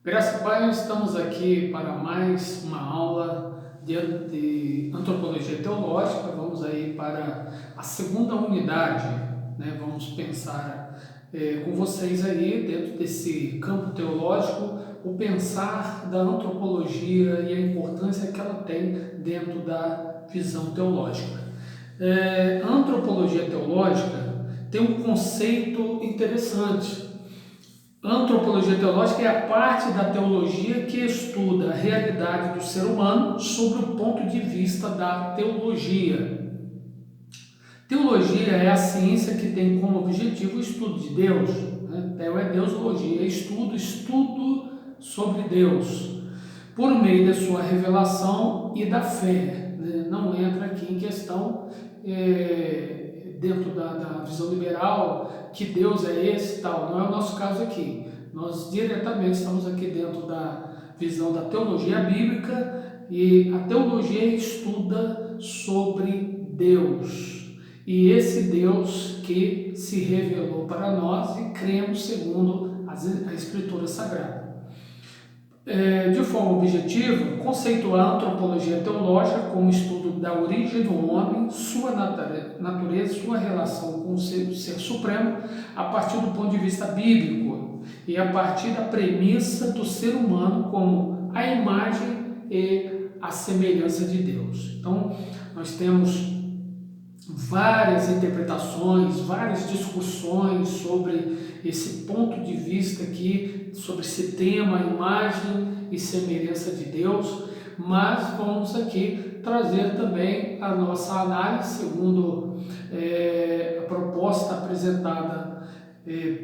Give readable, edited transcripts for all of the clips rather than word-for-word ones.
Graças a Pai, estamos aqui para mais uma aula de antropologia teológica. Vamos aí para a segunda unidade, né? Vamos pensar com vocês aí, dentro desse campo teológico, o pensar da antropologia e a importância que ela tem dentro da visão teológica. A antropologia teológica tem um conceito interessante. A antropologia teológica é a parte da teologia que estuda a realidade do ser humano sob o ponto de vista da teologia. Teologia é a ciência que tem como objetivo o estudo de Deus. Né? Teo é Deusologia, é estudo sobre Deus, por meio da sua revelação e da fé. Né? Não entra aqui em questão, dentro da visão liberal, que Deus é esse e tal. Não é o nosso caso aqui. Nós diretamente estamos aqui dentro da visão da teologia bíblica, e a teologia estuda sobre Deus. E esse Deus que se revelou para nós e cremos segundo a Escritura Sagrada. De forma objetiva, conceituar a antropologia teológica como estudo da origem do homem, sua natureza, sua relação com o ser supremo, a partir do ponto de vista bíblico e a partir da premissa do ser humano como a imagem e a semelhança de Deus. Então, nós temos várias interpretações, várias discussões sobre esse ponto de vista aqui, sobre esse tema, imagem e semelhança de Deus, mas vamos aqui trazer também a nossa análise segundo a proposta apresentada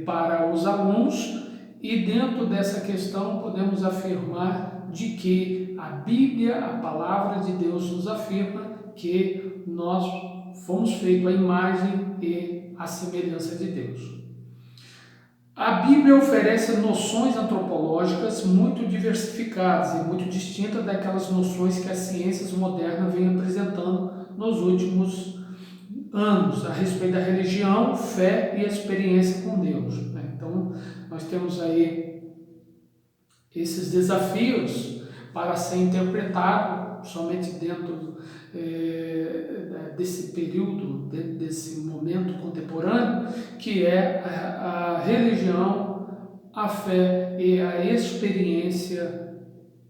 para os alunos, e dentro dessa questão podemos afirmar de que a Bíblia, a palavra de Deus, nos afirma que nós fomos feitos à imagem e à semelhança de Deus. A Bíblia oferece noções antropológicas muito diversificadas e muito distintas daquelas noções que as ciências modernas vêm apresentando nos últimos anos a respeito da religião, fé e experiência com Deus. Então, nós temos aí esses desafios para ser interpretado somente dentro desse período, dentro desse momento contemporâneo, que é a religião, a fé e a experiência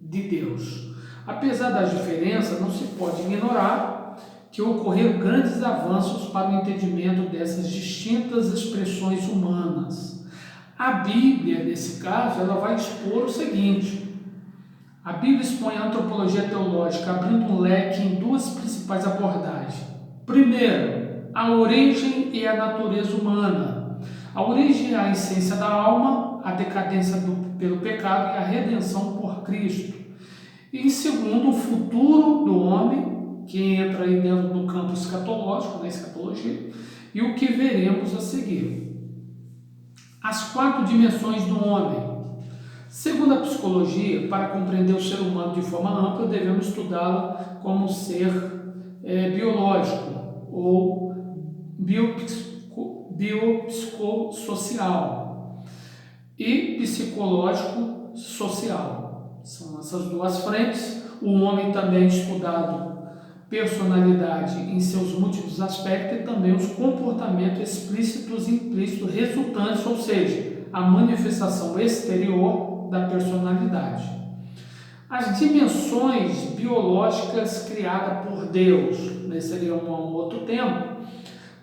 de Deus. Apesar das diferenças, não se pode ignorar que ocorreram grandes avanços para o entendimento dessas distintas expressões humanas. A Bíblia, nesse caso, ela vai expor o seguinte: a Bíblia expõe a antropologia teológica abrindo um leque em duas principais abordagens. Primeiro, a origem e a natureza humana. A origem é a essência da alma, a decadência pelo pecado e a redenção por Cristo. E segundo, o futuro do homem, que entra aí dentro do campo escatológico, na escatologia, e o que veremos a seguir. As quatro dimensões do homem. Segundo a psicologia, para compreender o ser humano de forma ampla, devemos estudá-lo como ser biológico ou biopsicossocial e psicológico-social. São essas duas frentes. O homem também é estudado personalidade em seus múltiplos aspectos e também os comportamentos explícitos e implícitos resultantes, ou seja, a manifestação exterior da personalidade. As dimensões biológicas criadas por Deus, seria um outro tema.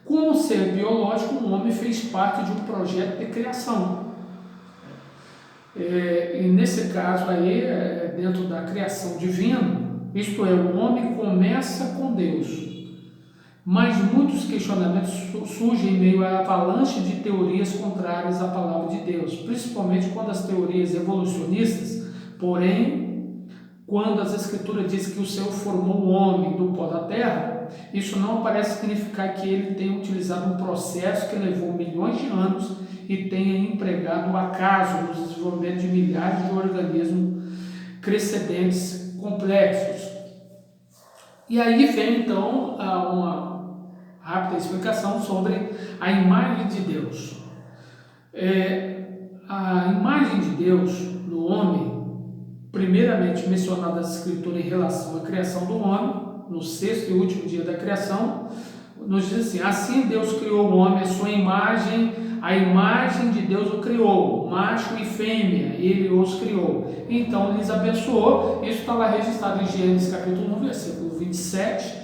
Como ser biológico, o homem fez parte de um projeto de criação. E nesse caso aí, dentro da criação divina, isto é, o homem começa com Deus. Mas muitos questionamentos surgem em meio à avalanche de teorias contrárias à palavra de Deus, principalmente quando as teorias evolucionistas, porém, quando as escrituras dizem que o Senhor formou o homem do pó da terra, isso não parece significar que ele tenha utilizado um processo que levou milhões de anos e tenha empregado o acaso no desenvolvimento de milhares de organismos crescentes complexos. E aí vem então uma rápida explicação sobre a imagem de Deus. A imagem de Deus no homem primeiramente mencionada na Escritura em relação à criação do homem, no sexto e último dia da criação, nos diz assim: assim Deus criou o homem à sua imagem, a imagem de Deus o criou, macho e fêmea, ele os criou. Então lhes abençoou. Isso está lá registrado em Gênesis capítulo 1, versículo 27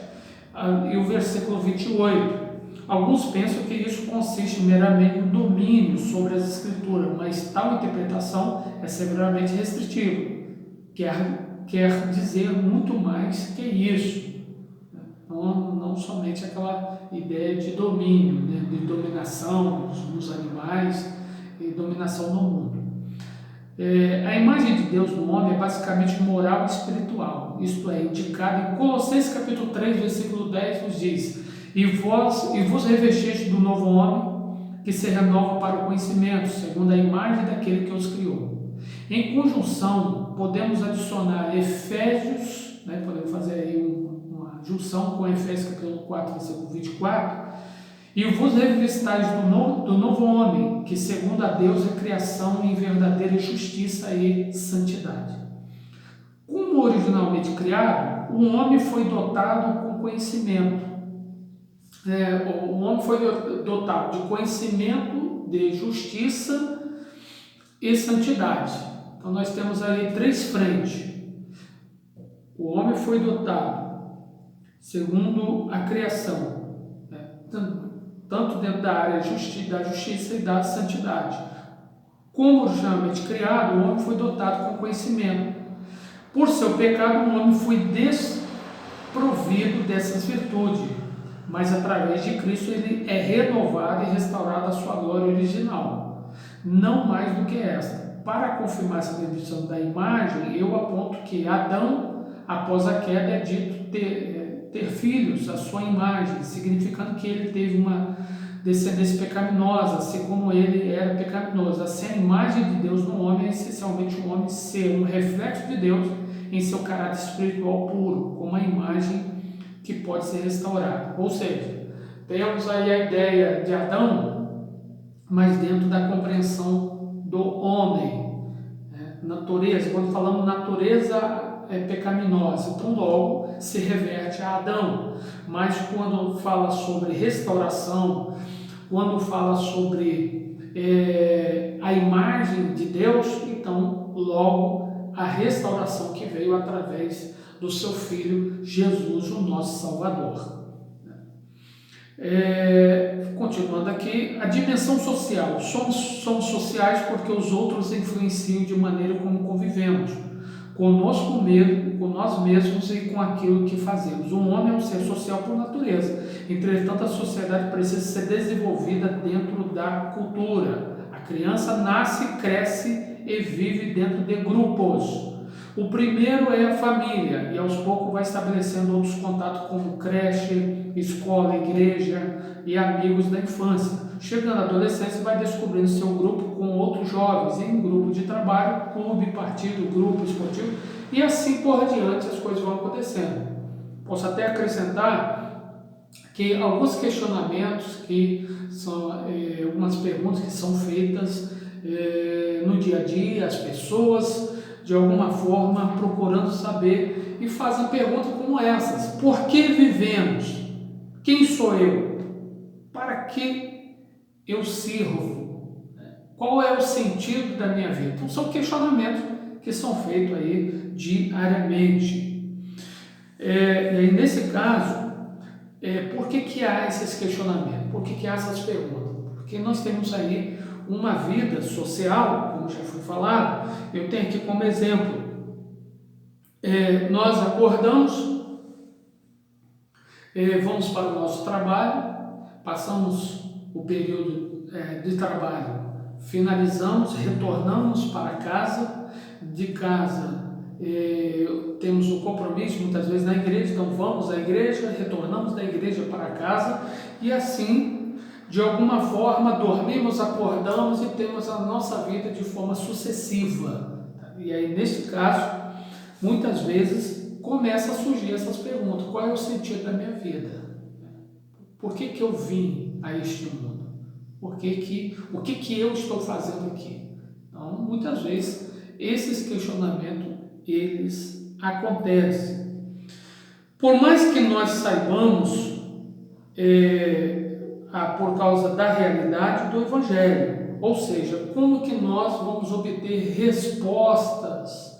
e o versículo 28. Alguns pensam que isso consiste meramente no domínio sobre as Escrituras, mas tal interpretação é severamente restritiva. Quer dizer muito mais que isso. Não somente aquela ideia de domínio, né, de dominação nos animais e dominação no mundo. A imagem de Deus no homem é basicamente moral e espiritual, isto é, indicada em Colossenses capítulo 3, versículo 10, nos diz: e vos revestiste do novo homem, que se renova para o conhecimento, segundo a imagem daquele que os criou. Em conjunção, podemos adicionar Efésios, né, podemos fazer aí uma junção com Efésios capítulo 4, versículo 24, e vos revistais do novo homem, que segundo a Deus é criação em verdadeira justiça e santidade. Como originalmente criado, o homem foi dotado com conhecimento. O homem foi dotado de conhecimento, de justiça e santidade. Então nós temos aí três frentes. O homem foi dotado, segundo a criação, tanto dentro da área da justiça e da santidade. Como originalmente criado, o homem foi dotado com conhecimento. Por seu pecado, o homem foi desprovido dessas virtudes, mas através de Cristo ele é renovado e restaurado à sua glória original, não mais do que esta. Para confirmar essa definição da imagem, eu aponto que Adão, após a queda, é dito ter filhos à sua imagem, significando que ele teve uma descendência pecaminosa, assim como ele era pecaminoso. Assim, a imagem de Deus no homem é essencialmente um homem ser um reflexo de Deus em seu caráter espiritual puro, como a imagem que pode ser restaurada. Ou seja, temos aí a ideia de Adão, mas dentro da compreensão do homem. Natureza, quando falamos natureza pecaminosa, então logo se reverte a Adão. Mas quando fala sobre restauração, quando fala sobre a imagem de Deus, então logo a restauração que veio através do seu Filho Jesus, o nosso Salvador. Continuando aqui, a dimensão social. Somos sociais porque os outros influenciam de maneira como convivemos, conosco mesmo, com nós mesmos e com aquilo que fazemos. O homem é um ser social por natureza. Entretanto, a sociedade precisa ser desenvolvida dentro da cultura. A criança nasce, cresce e vive dentro de grupos. O primeiro é a família, e aos poucos vai estabelecendo outros contatos como creche, escola, igreja e amigos da infância. Chegando à adolescência, vai descobrindo seu grupo com outros jovens, em grupo de trabalho, clube, partido, grupo esportivo, e assim por diante as coisas vão acontecendo. Posso até acrescentar que alguns questionamentos, que são algumas perguntas que são feitas no dia a dia, as pessoas de alguma forma procurando saber e fazem perguntas como essas: por que vivemos? Quem sou eu? Para que eu sirvo? Qual é o sentido da minha vida? Então são questionamentos que são feitos aí diariamente. E aí, nesse caso, por que há esses questionamentos? Por que há essas perguntas? Porque nós temos aí uma vida social, como já foi falado. Eu tenho aqui como exemplo, nós acordamos, vamos para o nosso trabalho, passamos o período de trabalho, finalizamos, retornamos para casa, de casa temos um compromisso muitas vezes na igreja, então vamos à igreja, retornamos da igreja para casa e assim, de alguma forma, dormimos, acordamos e temos a nossa vida de forma sucessiva. E aí, neste caso, muitas vezes começa a surgir essas perguntas: qual é o sentido da minha vida? Por que eu vim a este mundo? O que eu estou fazendo aqui? Então, muitas vezes, esses questionamentos eles acontecem. Por mais que nós saibamos, por causa da realidade do Evangelho, ou seja, como que nós vamos obter respostas